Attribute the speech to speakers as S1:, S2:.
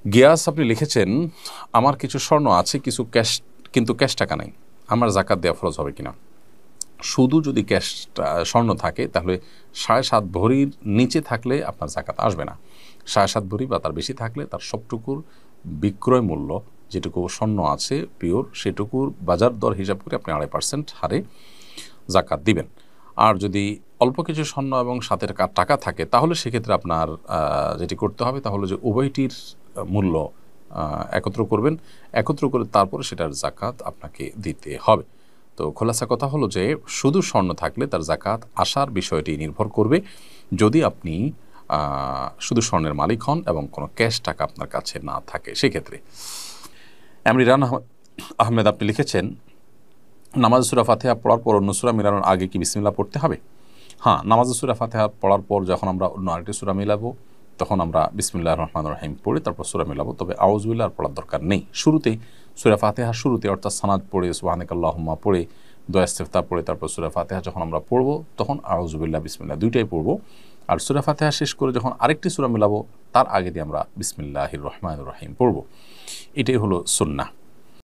S1: গিয়াস আপনি লিখেছেন, আমার কিছু স্বর্ণ আছে, কিছু ক্যাশ, কিন্তু ক্যাশ টাকা নাই, আমার জাকাত দেওয়া ফরজ হবে কিনা? শুধু যদি ক্যাশ স্বর্ণ থাকে তাহলে 7.5 ভরির নিচে থাকলে আপনার জাকাত আসবে না। 7.5 ভরি বা তার বেশি থাকলে তার সবটুকুর বিক্রয় মূল্য, যেটুকু স্বর্ণ আছে পিওর, সেটুকুর বাজার দর হিসাব করে আপনি 2.5% হারে জাকাত দিবেন। আর যদি অল্প কিছু স্বর্ণ এবং সাথে টাকা থাকে তাহলে সেক্ষেত্রে আপনার যেটি করতে হবে তাহলে যে উভয়টির মূল্য একত্র করবেন, একত্র করে তারপরে সেটার জাকাত আপনাকে দিতে হবে। তো খোলাসা কথা হলো যে শুধু স্বর্ণ থাকলে তার জাকাত আসার বিষয়টি নির্ভর করবে যদি আপনি শুধু স্বর্ণের মালিক হন এবং কোনো ক্যাশ টাকা আপনার কাছে না থাকে সেক্ষেত্রে। এমরিরান আহমেদ আপনি লিখেছেন, নামাজ সূরা ফাতিহা পড়ার পর অন্য সূরা মিলানোর আগে কি বিসমিল্লাহ পড়তে হবে? হ্যাঁ, নামাজ সূরা ফাতিহা পড়ার পর যখন আমরা অন্য আরেকটি সূরা মিলাবো তখন আমরা বিসমিল্লাহির রহমানির রহিম পড়ে তারপর সূরা মিলাবো, তবে আউযু বিল্লাহ আর পড়ার দরকার নেই। শুরুতেই সূরা ফাতিহার শুরুতে অর্থাৎ সানাদ পড়ে সুবহানাকাল্লাহুম্মা পড়ে দোয়া ইস্তিফতাহ পড়ে তারপর সূরা ফাতিহা যখন আমরা পড়বো তখন আউযু বিল্লাহ বিসমিল্লাহ দুইটাই পড়বো। আর সূরা ফাতিহা শেষ করে যখন আরেকটি সূরা মিলাবো তার আগে দিয়ে আমরা বিসমিল্লাহির রহমানির রহিম পড়বো। এটাই হলো সুন্নাহ।